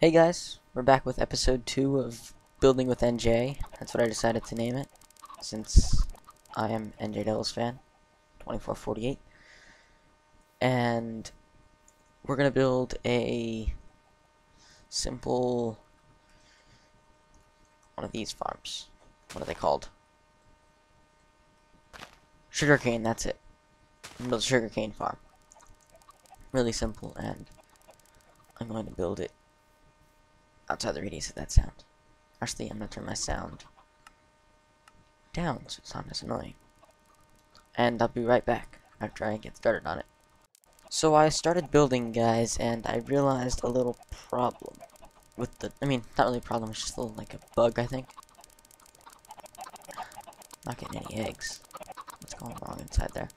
Hey guys, we're back with episode 2 of Building with NJ. That's what I decided to name it, since I am NJ Devils fan, 2448. And we're gonna build a simple one of these farms. What are they called? Sugarcane, that's it. Build a sugarcane farm. Really simple, and I'm going to build it outside the radius of that sound. Actually, I'm gonna turn my sound down so it's not as annoying. And I'll be right back after I get started on it. So I started building, guys, and I realized a little problem with not really a problem, it's just a little, like, a bug, I think. Not getting any eggs. What's going wrong inside there?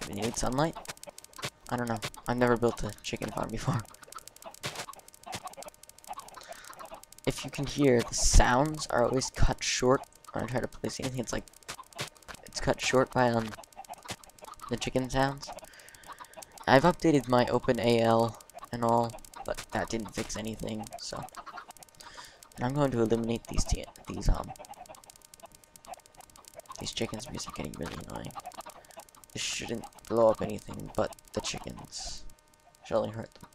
Do we need sunlight? I don't know. I've never built a chicken farm before. If you can hear, the sounds are always cut short when I try to place anything. It's like, it's cut short by, the chicken sounds. I've updated my OpenAL and all, but that didn't fix anything, so. And I'm going to eliminate these chickens because they're getting really annoying. This shouldn't blow up anything but the chickens. Should only hurt them.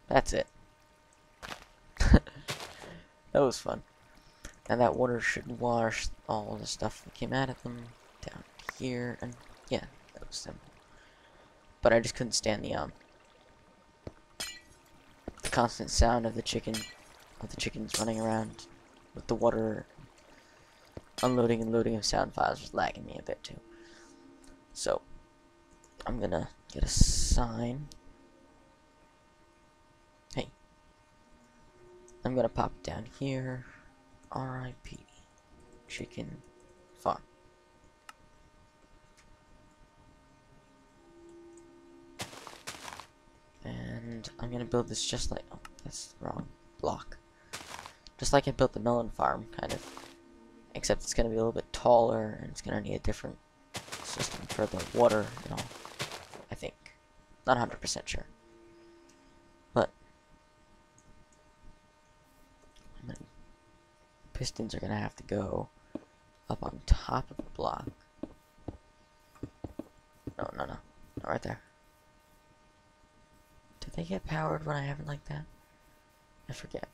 That's it. That was fun. And that water should wash all the stuff that came out of them down here, and yeah, that was simple. But I just couldn't stand the constant sound of the chickens running around with the water. Unloading and loading of sound files was lagging me a bit too. So I'm gonna get a sign. Hey, I'm gonna pop it down here. RIP Chicken Farm. And I'm gonna build this just like, oh, that's the wrong block. Just like I built the melon farm, kind of. Except it's gonna be a little bit taller, and it's gonna need a different system for the water and all. I think. Not 100% sure. But pistons are gonna have to go up on top of the block. No, not right there. Do they get powered when I have it like that? I forget.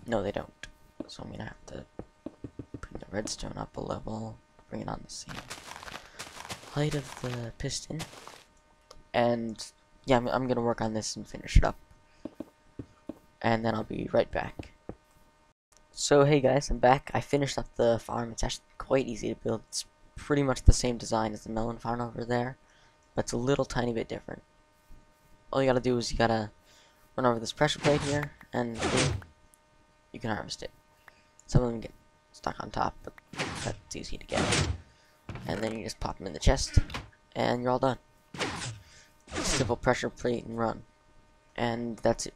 No, they don't. So I'm gonna have to bring the redstone up a level, bring it on the same height of the piston. And yeah, I'm gonna work on this and finish it up. And then I'll be right back. So hey guys, I'm back. I finished up the farm. It's actually quite easy to build. It's pretty much the same design as the melon farm over there, but it's a little tiny bit different. All you gotta do is you gotta run over this pressure plate here, and you can harvest it. Some of them get stuck on top, but that's easy to get. And then you just pop them in the chest, and you're all done. Simple pressure plate and run. And that's it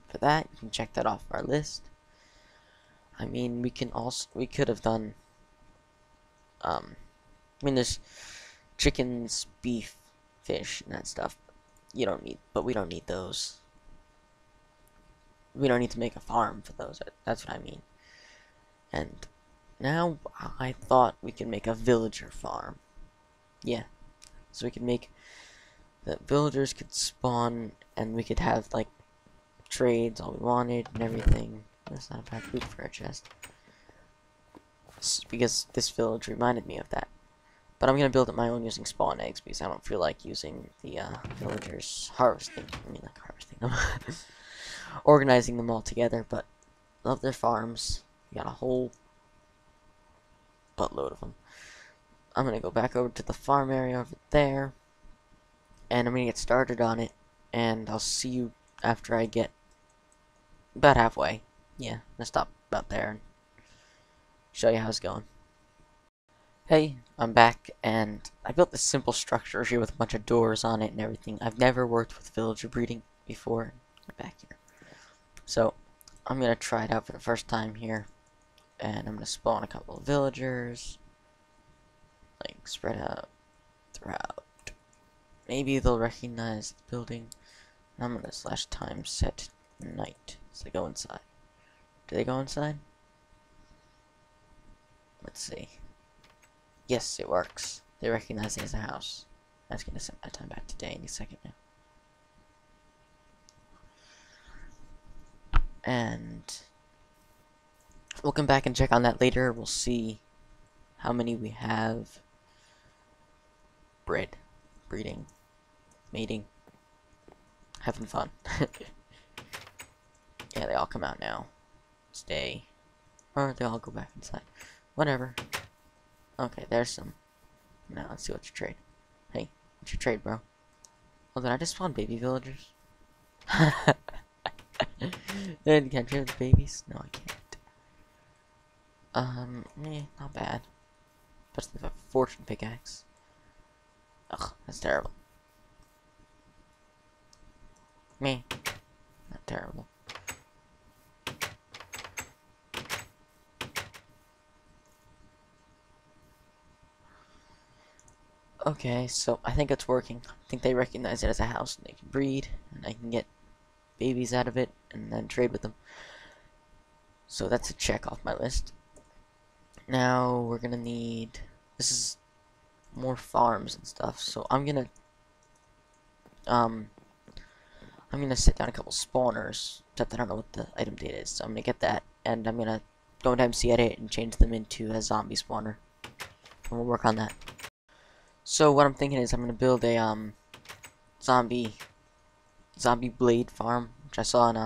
for that. You can check that off our list. I mean, we could have done, there's chickens, beef, fish, and that stuff. We don't need those. We don't need to make a farm for those. That's what I mean. And now I thought we could make a villager farm. Yeah. So we could make the villagers could spawn, and we could have like trades all we wanted and everything. That's not a bad food for our chest. Because this village reminded me of that. But I'm gonna build it my own using spawn eggs because I don't feel like using the villagers harvesting. Like harvesting them. Organizing them all together, but love their farms. We got a whole buttload of them. I'm gonna go back over to the farm area over there, and I'm gonna get started on it, and I'll see you after I get about halfway. Yeah, I'm gonna stop about there and show you how it's going. Hey, I'm back, and I built this simple structure here with a bunch of doors on it and everything. I've never worked with villager breeding before. Get back here. So, I'm gonna try it out for the first time here. And I'm gonna spawn a couple of villagers. like spread out throughout. Maybe they'll recognize the building. I'm gonna slash time set night so they go inside. Do they go inside? Let's see. Yes, it works. They recognize it as a house. That's gonna set my time back to day any second now. And we'll come back and check on that later. We'll see how many we have. Breed, breeding, mating, having fun. Yeah, they all come out now. Stay. Or they all go back inside. Whatever. Okay, there's some. Now let's see what you trade. Hey, what's your trade, bro? Oh, did I just spawn baby villagers? Then can I trade with babies? No, I can't. Not bad. Especially with a fortune pickaxe. Ugh, that's terrible. Not terrible. Okay, so I think it's working. I think they recognize it as a house and they can breed, and I can get babies out of it and then trade with them. So that's a check off my list. Now we're gonna need, this is more farms and stuff, so I'm gonna set down a couple spawners, except I don't know what the item data is, so I'm gonna get that, and I'm gonna go into MC Edit and change them into a zombie spawner, and we'll work on that. So what I'm thinking is I'm gonna build a zombie blade farm, which I saw in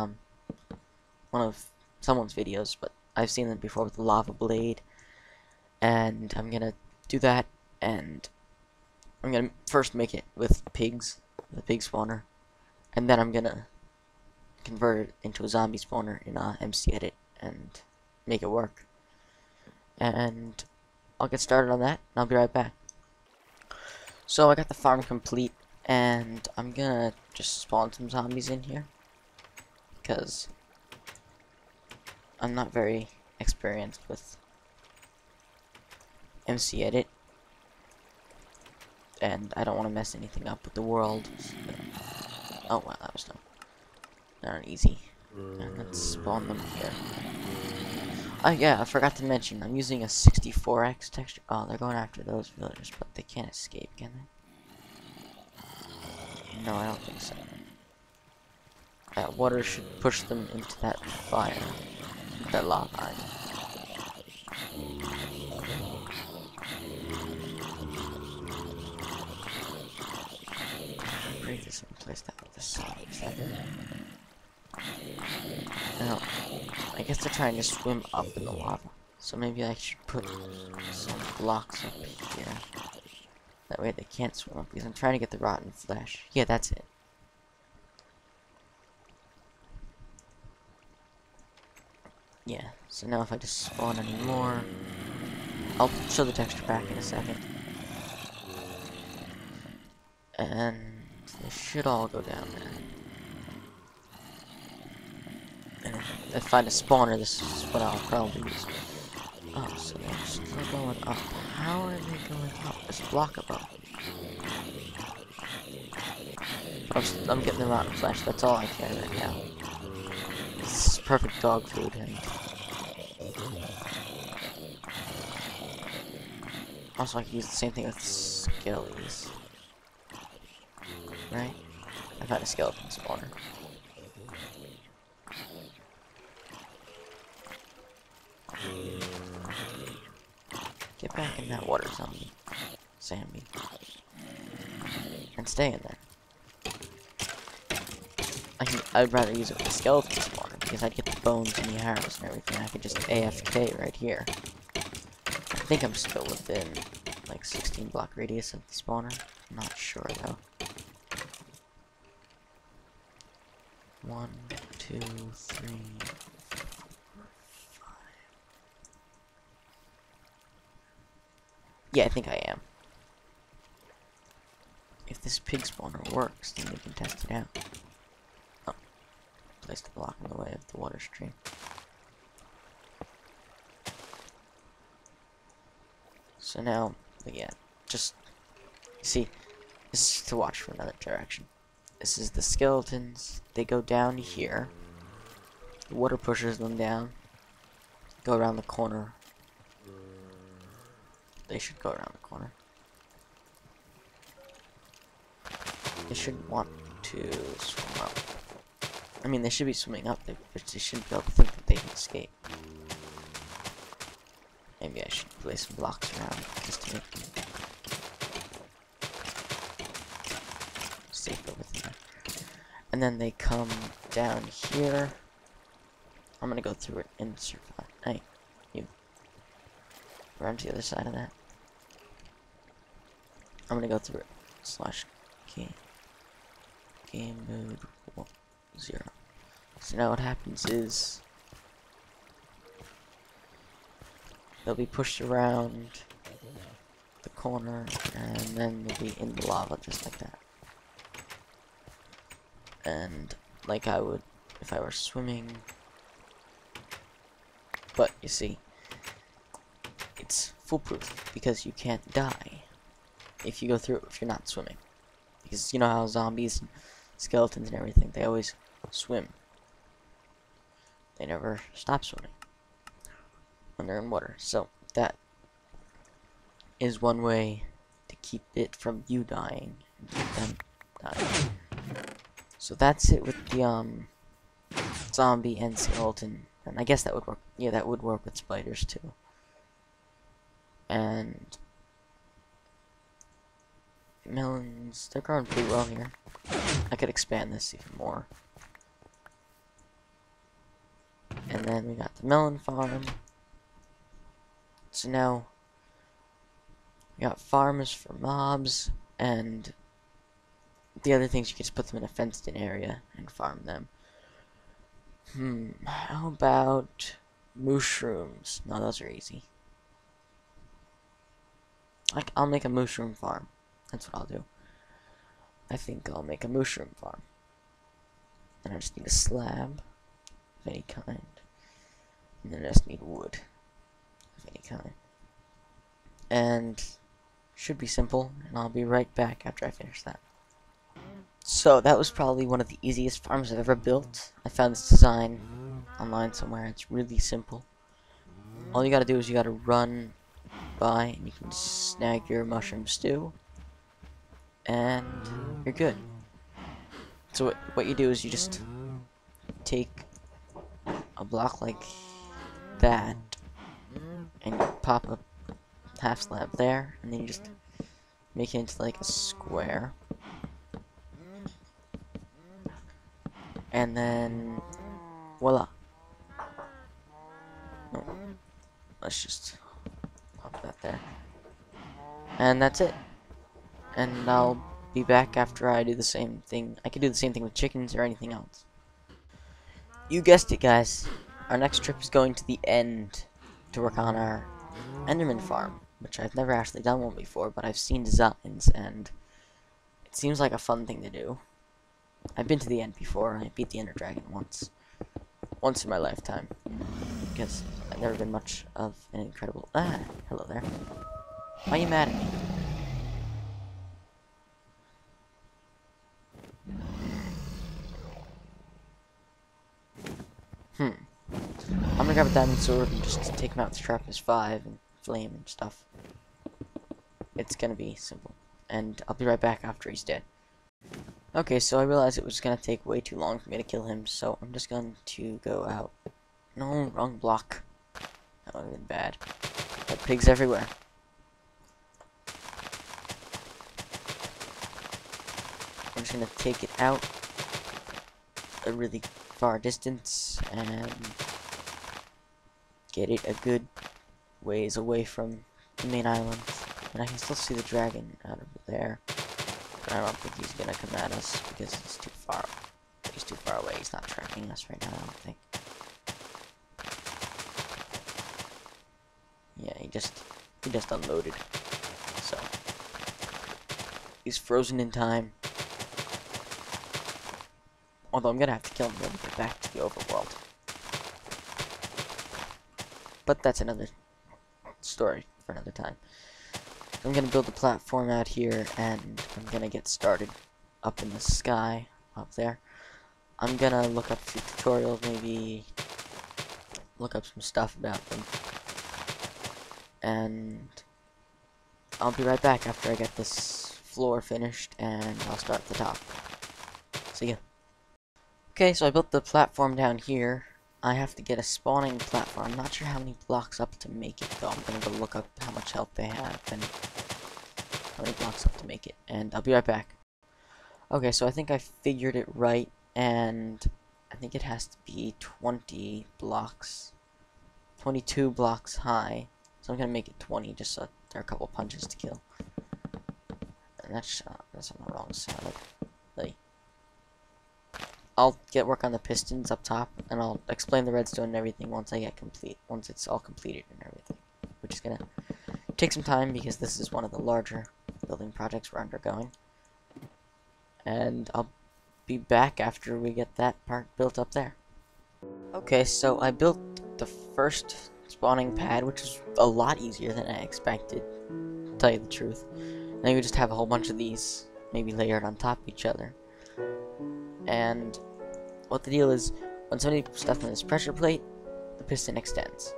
one of someone's videos, but I've seen them before with the lava blade, and I'm gonna do that, and I'm gonna first make it with pigs, the pig spawner, and then I'm gonna convert it into a zombie spawner in MC Edit and make it work. And I'll get started on that, and I'll be right back. So I got the farm complete, and I'm gonna just spawn some zombies in here, because I'm not very experienced with MC Edit, and I don't want to mess anything up with the world. So. Oh wow, that was not easy. And let's spawn them here. Oh yeah, I forgot to mention, I'm using a 64x texture. Oh, they're going after those villagers, but they can't escape, can they? No, I don't think so. That water should push them into that fire. That lava. Break this and place that with the sun. Is that it? No. I guess they're trying to swim up in the lava. So maybe I should put some blocks up here. That way they can't swim up, because I'm trying to get the rotten flesh. Yeah, that's it. Yeah, so now if I just spawn any more, I'll show the texture pack in a second. And they should all go down there. And if I find a spawner, this is what I'll probably use. Oh, so they're still going up. How are they going up? There's a block above. But I'm getting the rotten flesh, that's all I care right now. This is perfect dog food, and also I can use the same thing with skellies. Right? I found a skeleton spawner. Get back in that water, zombie. Zombie. And stay in there. I'd rather use it with the skeleton spawner, because I'd get the bones and the arrows and everything. I could just AFK right here. I think I'm still within, like, 16 block radius of the spawner. I'm not sure, though. 1, 2, 3, 4, 5. Yeah, I think I am. If this pig spawner works, then we can test it out. Oh, placed a block in the way of the water stream. So now, But yeah, just see, this is to watch from another direction. This is the skeletons. They go down here. The water pushes them down. Go around the corner. They should go around the corner. They shouldn't want to swim up. I mean, they should be swimming up. They shouldn't be able to think that they can escape. Maybe I should place some blocks around just to make them safer within there. And then they come down here. I'm gonna go through it and survive. Hey, you. Run to the other side of that. I'm gonna go through it. /game mode 0. So now what happens is they'll be pushed around the corner and then they'll be in the lava just like that. And like I would if I were swimming. But you see, it's foolproof because you can't die if you go through it if you're not swimming. Because you know how zombies and skeletons and everything, they always swim. They never stop swimming when they're in water. So that is one way to keep it from you dying and keep them dying. So that's it with the zombie and skeleton. And I guess that would work. Yeah, that would work with spiders too. And melons, they're growing pretty well here. I could expand this even more. And then we got the melon farm. So now we got farms for mobs, and the other things you can just put them in a fenced in area and farm them. How about mushrooms? No, those are easy. I'll make a mushroom farm. That's what I'll do. I think I'll make a mushroom farm. And I just need a slab of any kind. And then I just need wood of any kind. And should be simple, and I'll be right back after I finish that. So that was probably one of the easiest farms I've ever built. I found this design online somewhere. It's really simple. All you gotta do is you gotta run by and you can snag your mushroom stew and you're good. So what you do is you just take a block like that and you pop a half slab there and then you just make it into like a square. And then, voila. No, let's just pop that there. And that's it. And I'll be back after I do the same thing. I can do the same thing with chickens or anything else. You guessed it, guys. Our next trip is going to the end to work on our Enderman farm, which I've never actually done one before, but I've seen designs, and it seems like a fun thing to do. I've been to the end before. I beat the Ender Dragon once in my lifetime, because I've never been much of an incredible... hello there. Why are you mad at me? I'm gonna grab a diamond sword and just take him out with Sharpness 5 and flame and stuff. It's gonna be simple. And I'll be right back after he's dead. Okay, so I realized it was gonna take way too long for me to kill him, so I'm just going to go out. No, wrong block. That would have been bad. Got pigs everywhere. I'm just gonna take it out a really far distance and get it a good ways away from the main island. And I can still see the dragon out of there. But I don't think he's gonna come at us because he's too far. He's too far away. He's not tracking us right now, I don't think. Yeah, he just unloaded. So he's frozen in time. Although I'm gonna have to kill him when we get back to the overworld. But that's another story for another time. I'm gonna build a platform out here, and I'm gonna get started up in the sky, up there. I'm gonna look up a few tutorials, maybe look up some stuff about them. And I'll be right back after I get this floor finished, and I'll start at the top. See ya. Okay, so I built the platform down here. I have to get a spawning platform. I'm not sure how many blocks up to make it, though. I'm gonna go look up how much health they have and how many blocks up to make it, and I'll be right back. Okay, so I think I figured it right, and I think it has to be 20 blocks, 22 blocks high. So I'm gonna make it 20 just so there are a couple punches to kill. And that's on the wrong side. Like, I'll get work on the pistons up top, and I'll explain the redstone and everything once it's all completed and everything. Which is gonna take some time because this is one of the larger building projects we're undergoing. And I'll be back after we get that part built up there. Okay, so I built the first spawning pad, which is a lot easier than I expected, to tell you the truth. Then you just have a whole bunch of these, maybe layered on top of each other. And what the deal is, when somebody puts stuff on this pressure plate, the piston extends.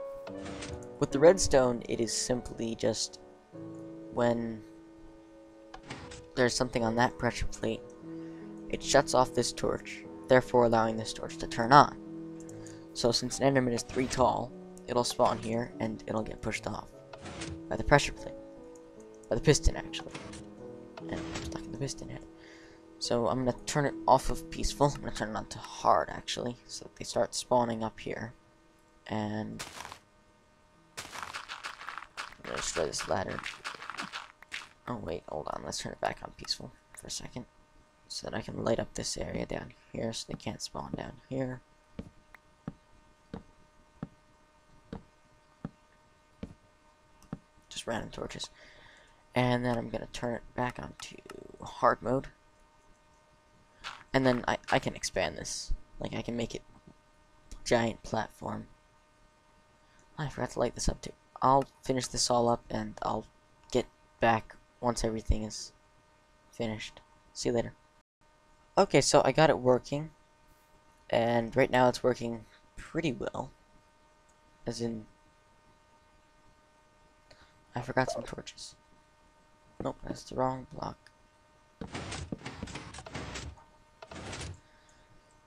With the redstone, it is simply just when there's something on that pressure plate, it shuts off this torch, therefore allowing this torch to turn on. So since an enderman is 3 tall, it'll spawn here and it'll get pushed off by the pressure plate. By the piston, actually. And I'm stuck in the piston head. So I'm going to turn it off of peaceful. I'm going to turn it on to hard, actually, so that they start spawning up here. And I'm going to destroy this ladder. Oh, wait, hold on. Let's turn it back on peaceful for a second, so that I can light up this area down here so they can't spawn down here. Just random torches. And then I'm going to turn it back onto hard mode. And then I can expand this. Like, I can make it giant platform. I forgot to light this up too. I'll finish this all up and I'll get back once everything is finished. See you later. Okay, so I got it working. And right now it's working pretty well. As in, I forgot some torches. Nope, that's the wrong block.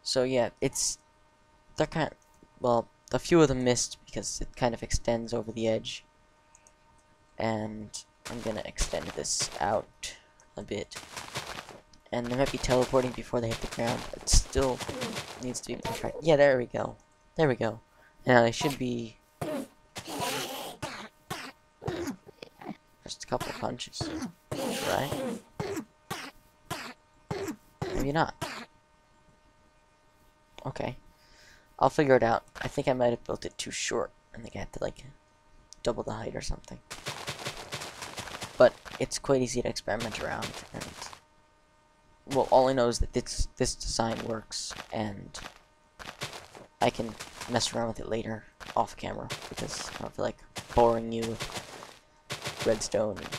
So yeah, they're kind of, well, a few of them missed because it kind of extends over the edge. And I'm gonna extend this out a bit. And they might be teleporting before they hit the ground. It still needs to be perfect. Yeah, there we go. There we go. Now they should be just a couple punches, right? Maybe not. Okay. I'll figure it out. I think I might have built it too short. I think I had to, like, double the height or something. But it's quite easy to experiment around. And, well, all I know is that this design works. And I can mess around with it later off camera. Because I don't feel like boring you with redstone and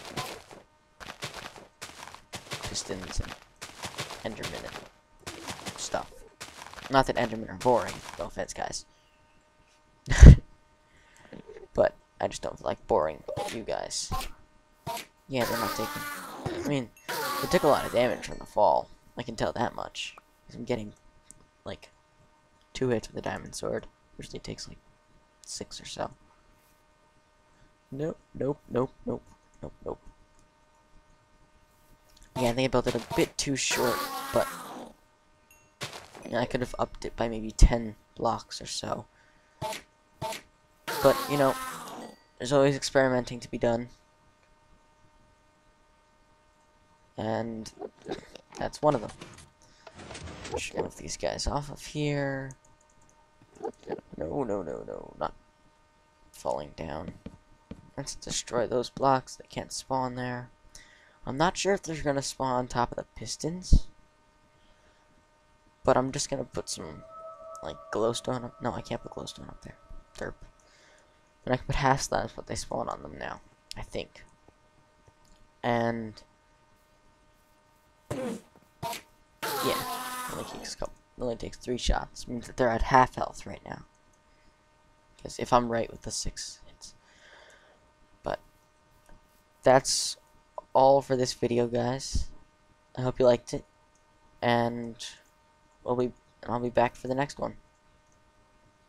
pistons and endermen and stuff. Not that endermen are boring, no offense, guys. But I just don't like boring you guys. Yeah, they're not taking. I mean, they took a lot of damage from the fall. I can tell that much. I'm getting like 2 hits with a diamond sword. Usually takes like 6 or so. Nope, nope, nope, nope, nope, nope. Yeah, I think I built it a bit too short, but I could have upped it by maybe 10 blocks or so. But, you know, there's always experimenting to be done. And that's one of them. Should move these guys off of here. No, no, no, no, not falling down. Let's destroy those blocks. They can't spawn there. I'm not sure if they're going to spawn on top of the pistons. But I'm just gonna put some, like, glowstone up. No, I can't put glowstone up there. Derp. But I can put half slabs, but they spawn on them now. I think. And yeah, only takes 3 shots. Means that they're at half health right now. Because if I'm right with the 6 hits. But that's all for this video, guys. I hope you liked it, and I'll be back for the next one.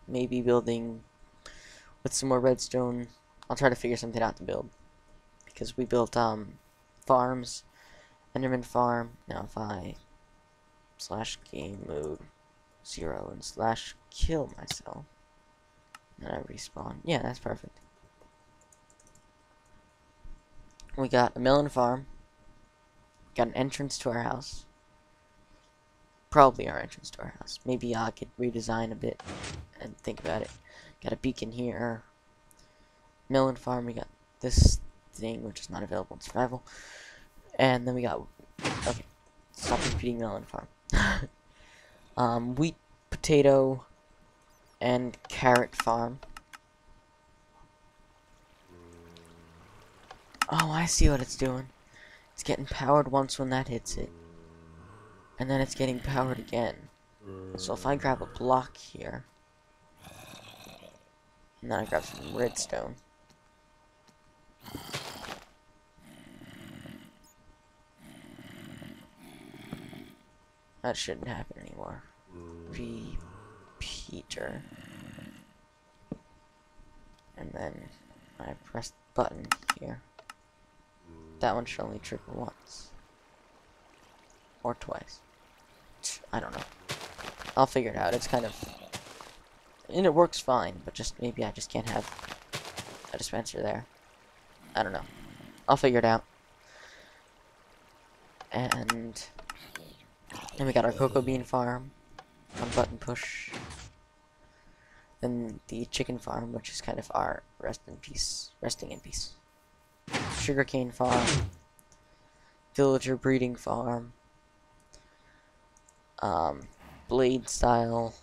Maybe building with some more redstone. I'll try to figure something out to build, because we built farms, Enderman farm. Now if I /game mode 0 and /kill myself, then I respawn. Yeah, that's perfect. We got a melon farm. Got an entrance to our house. Probably our entrance to our house. Maybe I could redesign a bit and think about it. Got a beacon here. Melon farm. We got this thing, which is not available in survival. And then we got... Okay. Stop repeating melon farm. Wheat, potato, and carrot farm. Oh, I see what it's doing. It's getting powered once when that hits it. And then it's getting powered again. So if I grab a block here, and then I grab some redstone, that shouldn't happen anymore. Repeater. And then I press the button here. That one should only trigger once. Or twice. I don't know. I'll figure it out. It's kind of... And it works fine, but just maybe I just can't have a dispenser there. I don't know. I'll figure it out. And then we got our cocoa bean farm. One button push. Then the chicken farm, which is kind of our resting in peace. Sugarcane farm. Villager breeding farm. Blade style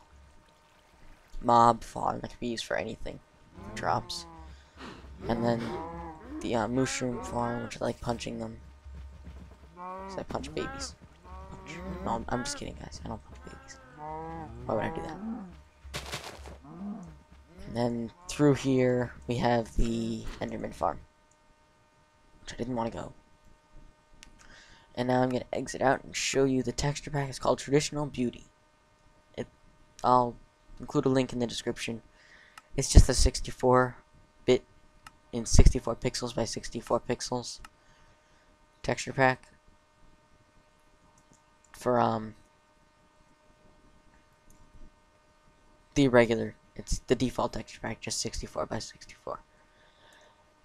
mob farm that can be used for anything. Drops. And then the mushroom farm, which I like punching them. Because I punch babies. No, I'm just kidding, guys. I don't punch babies. Why would I do that? And then through here we have the Enderman farm, which I didn't want to go. And now I'm going to exit out and show you the texture pack. It's called Traditional Beauty. I'll include a link in the description. It's just a 64-bit in 64 pixels by 64 pixels texture pack for the regular. It's the default texture pack, just 64 by 64.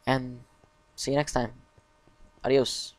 And see you next time. Adios.